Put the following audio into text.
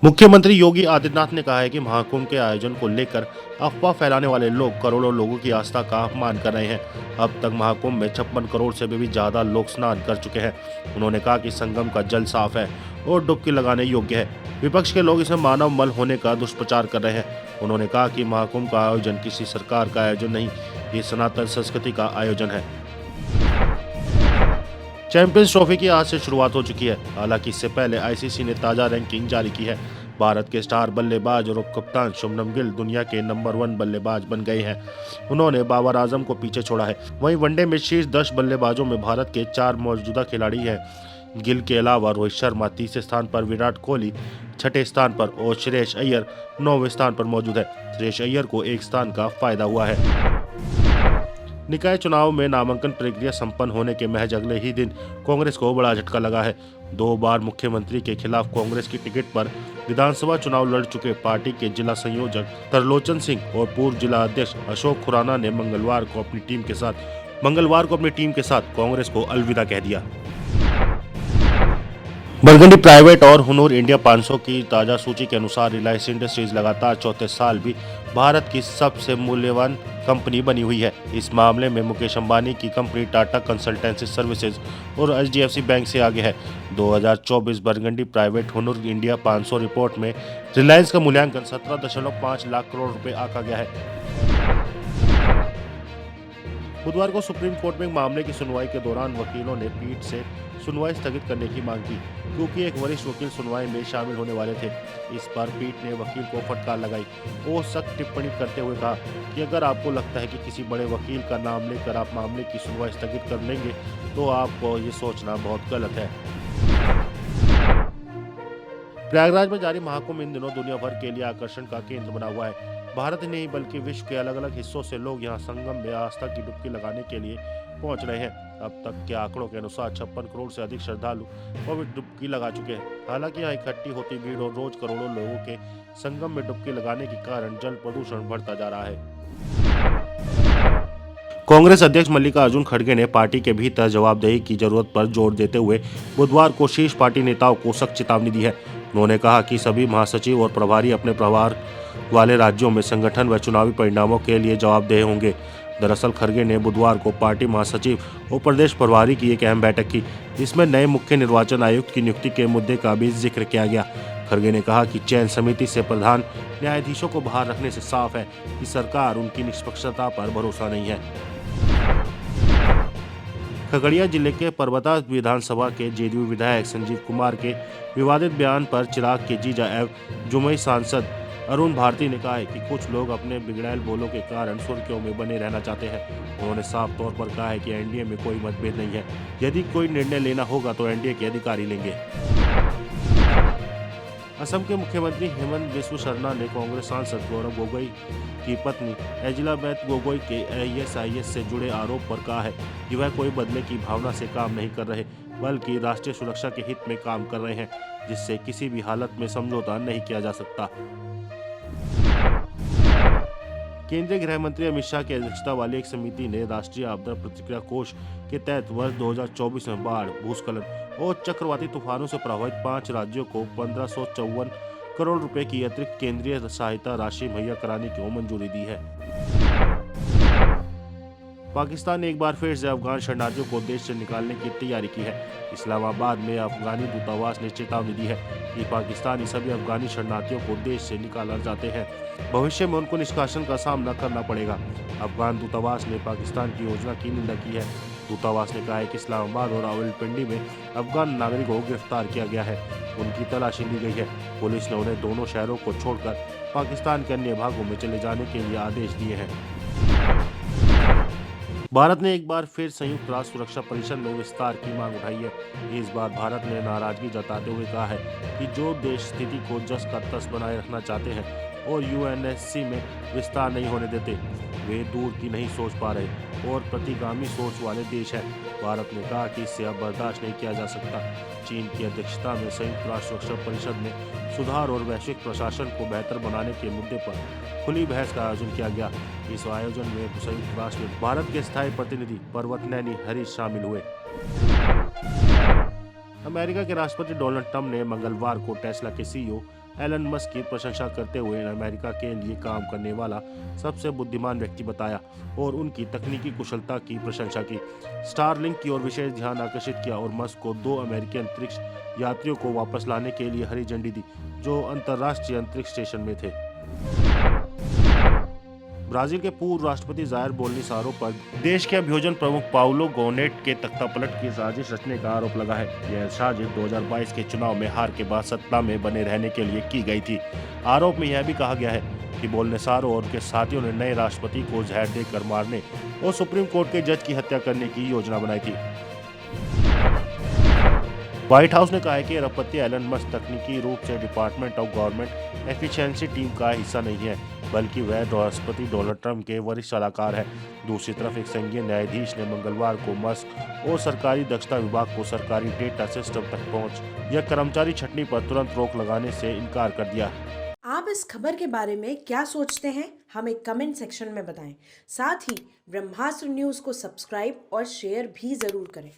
मुख्यमंत्री योगी आदित्यनाथ ने कहा है कि महाकुंभ के आयोजन को लेकर अफवाह फैलाने वाले लोग करोड़ों लोगों की आस्था का अपमान कर रहे हैं। अब तक महाकुंभ में 56 करोड़ से भी ज्यादा लोग स्नान कर चुके हैं। उन्होंने कहा कि संगम का जल साफ है और डुबकी लगाने योग्य है। विपक्ष के लोग इसे मानव मल होने का दुष्प्रचार कर रहे हैं। उन्होंने कहा कि महाकुंभ का आयोजन किसी सरकार का आयोजन नहीं, ये सनातन संस्कृति का आयोजन है। चैंपियंस ट्रॉफी की आज से शुरुआत हो चुकी है। हालांकि इससे पहले आईसीसी ने ताजा रैंकिंग जारी की है। भारत के स्टार बल्लेबाज और उप कप्तान शुभमन गिल दुनिया के नंबर 1 बल्लेबाज बन गए हैं। उन्होंने बाबर आजम को पीछे छोड़ा है। वहीं वनडे में शीर्ष 10 बल्लेबाजों में भारत के 4 मौजूदा खिलाड़ी हैं। गिल के अलावा रोहित शर्मा तीसरे स्थान पर, विराट कोहली छठे स्थान पर और श्रेयस अय्यर 9वें स्थान पर मौजूद है। श्रेयस अय्यर को एक स्थान का फायदा हुआ है। निकाय चुनाव में नामांकन प्रक्रिया संपन्न होने के महज अगले ही दिन कांग्रेस को बड़ा झटका लगा है। 2 बार मुख्यमंत्री के खिलाफ कांग्रेस की टिकट पर विधानसभा चुनाव लड़ चुके पार्टी के जिला संयोजक तरलोचन सिंह और पूर्व जिला अध्यक्ष अशोक खुराना ने मंगलवार को अपनी टीम के साथ कांग्रेस को अलविदा कह दिया। बरगंडी प्राइवेट और हुनूर इंडिया 500 की ताजा सूची के अनुसार रिलायंस इंडस्ट्रीज लगातार चौथे साल भी भारत की सबसे मूल्यवान कंपनी बनी हुई है। इस मामले में मुकेश अंबानी की कंपनी टाटा कंसल्टेंसी सर्विसेज और एचडीएफसी बैंक से आगे है। 2024 बरगंडी प्राइवेट हुनूर इंडिया 500 रिपोर्ट में रिलायंस का मूल्यांकन 17.5 लाख करोड़ रुपए आंका गया है। बुधवार को सुप्रीम कोर्ट में मामले की सुनवाई के दौरान वकीलों ने पीठ से सुनवाई स्थगित करने की मांग की, क्योंकि एक वरिष्ठ वकील सुनवाई में शामिल होने वाले थे। इस पर पीठ ने वकील को फटकार लगाई और सख्त टिप्पणी करते हुए कहा कि अगर आपको लगता है कि किसी बड़े वकील का नाम लेकर आप मामले की सुनवाई स्थगित कर लेंगे तो आपको ये सोचना बहुत गलत है। प्रयागराज में जारी महाकुंभ इन दिनों दुनिया भर के लिए आकर्षण का केंद्र बना हुआ है। भारत ही नहीं बल्कि विश्व के अलग अलग हिस्सों से लोग यहां संगम में आस्था की डुबकी लगाने के लिए पहुंच रहे हैं। अब तक के आंकड़ों के अनुसार 56 करोड़ से अधिक श्रद्धालु पवित्र डुबकी लगा चुके हैं। हालांकि यहाँ इकट्ठी होती भीड़ और रोज करोड़ों लोगों के संगम में डुबकी लगाने के कारण जल प्रदूषण बढ़ता जा रहा है। कांग्रेस अध्यक्ष मल्लिकार्जुन खड़गे ने पार्टी के भीतर जवाबदेही की जरूरत पर जोर देते हुए बुधवार को शीर्ष पार्टी नेताओं को सख्त चेतावनी दी है। उन्होंने कहा कि सभी महासचिव और प्रभारी अपने प्रभार वाले राज्यों में संगठन व चुनावी परिणामों के लिए जवाबदेह होंगे। दरअसल खड़गे ने बुधवार को पार्टी महासचिव और प्रदेश प्रभारी की एक अहम बैठक की, जिसमें नए मुख्य निर्वाचन आयुक्त की नियुक्ति के मुद्दे का भी जिक्र किया गया। खड़गे ने कहा कि चयन समिति से प्रधान न्यायाधीशों को बाहर रखने से साफ है कि सरकार उनकी निष्पक्षता पर भरोसा नहीं है। खगड़िया जिले के परबता विधानसभा के जेडीयू विधायक संजीव कुमार के विवादित बयान पर चिराग के जीजा एवं जुमई सांसद अरुण भारती ने कहा है कि कुछ लोग अपने बिगड़ैल बोलों के कारण सुर्खियों में बने रहना चाहते हैं। उन्होंने साफ तौर पर कहा है कि एनडीए में कोई मतभेद नहीं है। यदि कोई निर्णय लेना होगा तो एनडीए के अधिकारी लेंगे। असम के मुख्यमंत्री हेमंत बिस्व शर्मा ने कांग्रेस सांसद गौरव गोगोई की पत्नी एजिलाबेथ गोगोई के आईएसआईएस से जुड़े आरोप पर कहा है कि वह कोई बदले की भावना से काम नहीं कर रहे, बल्कि राष्ट्रीय सुरक्षा के हित में काम कर रहे हैं, जिससे किसी भी हालत में समझौता नहीं किया जा सकता। केंद्रीय गृह मंत्री अमित शाह की अध्यक्षता वाली एक समिति ने राष्ट्रीय आपदा प्रतिक्रिया कोष के तहत वर्ष 2024 में बाढ़, भूस्खलन और चक्रवाती तूफानों से प्रभावित 5 राज्यों को 1554 करोड़ रुपए की अतिरिक्त केंद्रीय सहायता राशि मुहैया कराने की मंजूरी दी है। पाकिस्तान ने एक बार फिर से अफगान शरणार्थियों को देश से निकालने की तैयारी की है। इस्लामाबाद में अफगानी दूतावास ने चेतावनी दी है कि पाकिस्तानी सभी अफगानी शरणार्थियों को देश से निकाला जाते हैं, भविष्य में उनको निष्कासन का सामना करना पड़ेगा। अफगान दूतावास ने पाकिस्तान की योजना की निंदा की है। दूतावास ने कहा है कि इस्लामाबाद और रावलपिंडी में अफगान नागरिकों को गिरफ्तार किया गया है, उनकी तलाशी ली गई है। पुलिस ने उन्हें दोनों शहरों को छोड़कर पाकिस्तान के अन्य भागों में चले जाने के लिए आदेश दिए हैं। भारत ने एक बार फिर संयुक्त राष्ट्र सुरक्षा परिषद में विस्तार की मांग उठाई है। इस बार भारत ने नाराजगी जताते हुए कहा है कि जो देश स्थिति को जस का तस बनाए रखना चाहते हैं और यूएनएससी में विस्तार नहीं होने देते, वे दूर की नहीं सोच पा रहे और प्रतिगामी सोच वाले देश हैं। भारत ने कहा कि इससे अब बर्दाश्त नहीं किया जा सकता। चीन की अध्यक्षता में संयुक्त राष्ट्र सुरक्षा परिषद में सुधार और वैश्विक प्रशासन को बेहतर बनाने के मुद्दे पर खुली बहस का आयोजन किया गया। इस आयोजन में संयुक्त राष्ट्र में भारत के स्थायी प्रतिनिधि पर्वत नैनी हरीश शामिल हुए। अमेरिका के राष्ट्रपति डोनाल्ड ट्रंप ने मंगलवार को टेस्ला के सीईओ एलन मस्क की प्रशंसा करते हुए अमेरिका के लिए काम करने वाला सबसे बुद्धिमान व्यक्ति बताया और उनकी तकनीकी कुशलता की प्रशंसा की। स्टारलिंक की ओर विशेष ध्यान आकर्षित किया और मस्क को 2 अमेरिकी अंतरिक्ष यात्रियों को वापस लाने के लिए हरी झंडी दी, जो अंतर्राष्ट्रीय अंतरिक्ष स्टेशन में थे। ब्राजील के पूर्व राष्ट्रपति जायर बोल्सोनारो पर देश के अभियोजन प्रमुख पाउलो गोनेट के तख्तापलट की साजिश रचने का आरोप लगा है। यह साजिश 2022 के चुनाव में हार के बाद सत्ता में बने रहने के लिए की गई थी। आरोप में यह भी कहा गया है कि बोल्सोनारो और उनके साथियों ने नए राष्ट्रपति को जहर देकर मारने और सुप्रीम कोर्ट के जज की हत्या करने की योजना बनाई थी। व्हाइट हाउस ने कहा है कि अरबपति एलन मस्क तकनीकी रूप से department of government efficiency team का हिस्सा नहीं है, बल्कि वह राष्ट्रपति डोनाल्ड ट्रंप के वरिष्ठ सलाहकार है। दूसरी तरफ एक संघीय न्यायाधीश ने मंगलवार को मस्क और सरकारी दक्षता विभाग को सरकारी डेटा सिस्टम तक पहुंच या कर्मचारी छंटनी पर तुरंत रोक लगाने से इनकार कर दिया। आप इस खबर के बारे में क्या सोचते हैं, हमें कमेंट सेक्शन में बताएं। साथ ही ब्रह्मास्त्र न्यूज़ को सब्सक्राइब और शेयर भी जरूर करें।